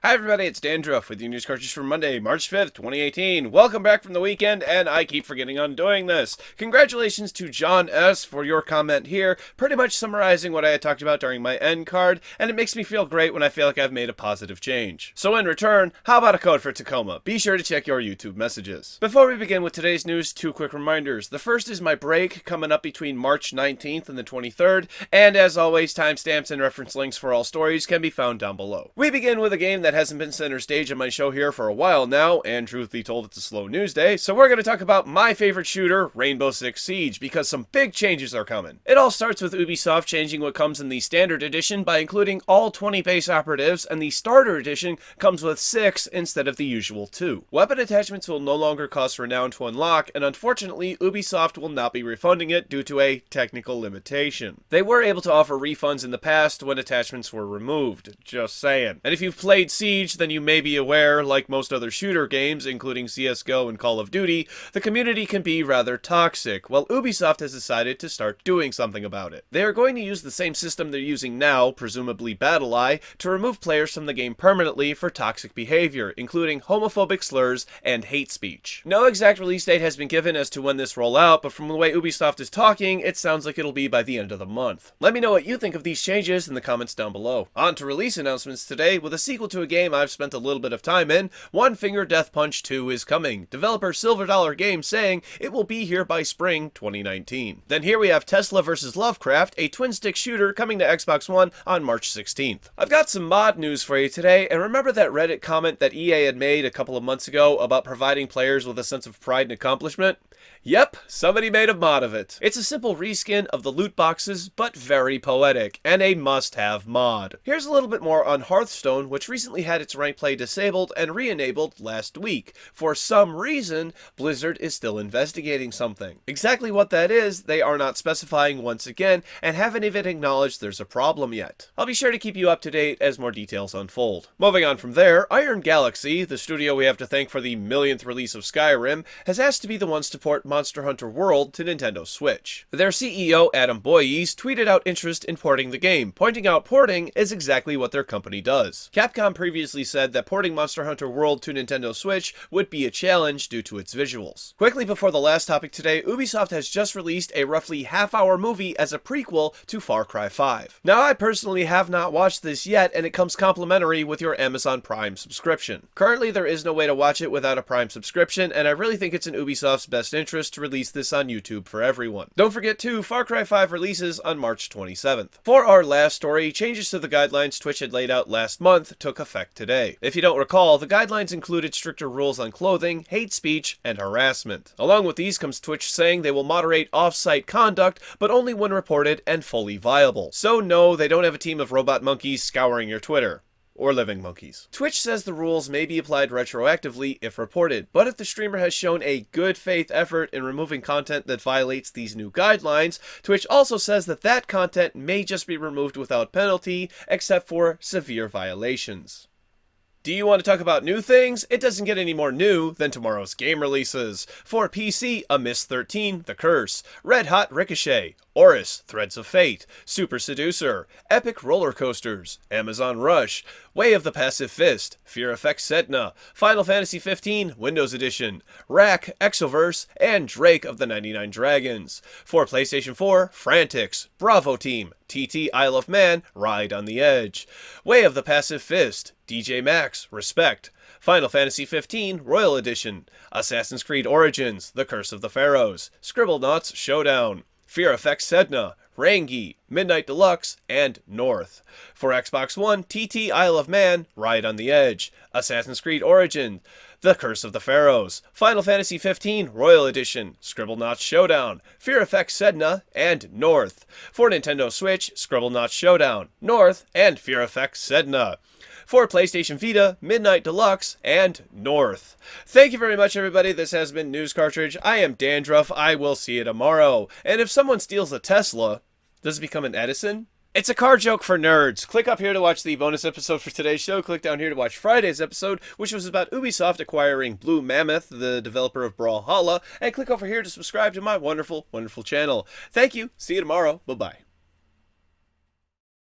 Hi everybody, it's Dandruff with your news cartridge for Monday, March 5th, 2018. Welcome back from the weekend, and I keep forgetting on doing this. Congratulations to John S. for your comment here, pretty much summarizing what I had talked about during my end card, and it makes me feel great when I feel like I've made a positive change. So in return, how about a code for Tacoma? Be sure to check your YouTube messages. Before we begin with today's news, two quick reminders. The first is my break coming up between March 19th and the 23rd, and as always, timestamps and reference links for all stories can be found down below. We begin with a game that hasn't been center stage on my show here for a while now, and truthfully told, it's a slow news day, so we're going to talk about my favorite shooter, Rainbow Six Siege, because some big changes are coming. It all starts with Ubisoft changing what comes in the standard edition by including all 20 base operatives, and the starter edition comes with 6 instead of the usual 2. Weapon attachments will no longer cost renown to unlock, and unfortunately, Ubisoft will not be refunding it due to a technical limitation. They were able to offer refunds in the past when attachments were removed, just saying. And if you've played Siege, then you may be aware, like most other shooter games, including CSGO and Call of Duty, the community can be rather toxic. Well, Ubisoft has decided to start doing something about it. They are going to use the same system they're using now, presumably Battlefront, to remove players from the game permanently for toxic behavior, including homophobic slurs and hate speech. No exact release date has been given as to when this roll out, but from the way Ubisoft is talking, it sounds like it'll be by the end of the month. Let me know what you think of these changes in the comments down below. On to release announcements today, with a sequel to a game I've spent a little bit of time in. One Finger Death Punch 2 is coming. Developer Silver Dollar Games saying it will be here by spring 2019. Then here we have Tesla vs. Lovecraft, a twin-stick shooter coming to Xbox One on March 16th. I've got some mod news for you today, and remember that Reddit comment that EA had made a couple of months ago about providing players with a sense of pride and accomplishment? Yep, somebody made a mod of it. It's a simple reskin of the loot boxes, but very poetic, and a must-have mod. Here's a little bit more on Hearthstone, which recently had its rank play disabled and re-enabled last week. For some reason, Blizzard is still investigating something. Exactly what that is, they are not specifying once again, and haven't even acknowledged there's a problem yet. I'll be sure to keep you up to date as more details unfold. Moving on from there, Iron Galaxy, the studio we have to thank for the millionth release of Skyrim, has asked to be the ones to port Monster Hunter World to Nintendo Switch. Their CEO, Adam Boyes, tweeted out interest in porting the game, pointing out porting is exactly what their company does. Capcom previously said that porting Monster Hunter World to Nintendo Switch would be a challenge due to its visuals. Quickly before the last topic today, Ubisoft has just released a roughly half-hour movie as a prequel to Far Cry 5. Now, I personally have not watched this yet, and it comes complimentary with your Amazon Prime subscription. Currently, there is no way to watch it without a Prime subscription, and I really think it's in Ubisoft's best interest to release this on YouTube for everyone. Don't forget too, Far Cry 5 releases on March 27th. For our last story, changes to the guidelines Twitch had laid out last month took effect today. If you don't recall, the guidelines included stricter rules on clothing, hate speech, and harassment. Along with these comes Twitch saying they will moderate off-site conduct, but only when reported and fully viable. So no, they don't have a team of robot monkeys scouring your Twitter. Or living monkeys. Twitch says the rules may be applied retroactively if reported, but if the streamer has shown a good faith effort in removing content that violates these new guidelines, Twitch also says that that content may just be removed without penalty, except for severe violations. Do you want to talk about new things? It doesn't get any more new than tomorrow's game releases. For PC, A Mist 13, The Curse, Red Hot Ricochet, Oris, Threads of Fate, Super Seducer, Epic Roller Coasters, Amazon Rush, Way of the Passive Fist, Fear Effect Sedna, Final Fantasy XV, Windows Edition, Rack, Exoverse, and Drake of the 99 Dragons. For PlayStation 4, Frantics, Bravo Team, TT Isle of Man, Ride on the Edge, Way of the Passive Fist, DJ Max, Respect, Final Fantasy XV, Royal Edition, Assassin's Creed Origins, The Curse of the Pharaohs, Scribblenauts Showdown, Fear Effect Sedna, Rangi, Midnight Deluxe, and North. For Xbox One, TT Isle of Man, Ride on the Edge, Assassin's Creed Origin, The Curse of the Pharaohs, Final Fantasy XV Royal Edition, Scribblenauts Showdown, Fear Effect Sedna, and North. For Nintendo Switch, Scribblenauts Showdown, North, and Fear Effect Sedna. For PlayStation Vita, Midnight Deluxe, and North. Thank you very much, everybody. This has been News Cartridge. I am Dandruff. I will see you tomorrow. And if someone steals a Tesla, does it become an Edison? It's a car joke for nerds. Click up here to watch the bonus episode for today's show. Click down here to watch Friday's episode, which was about Ubisoft acquiring Blue Mammoth, the developer of Brawlhalla. And click over here to subscribe to my wonderful, wonderful channel. Thank you. See you tomorrow. Bye-bye.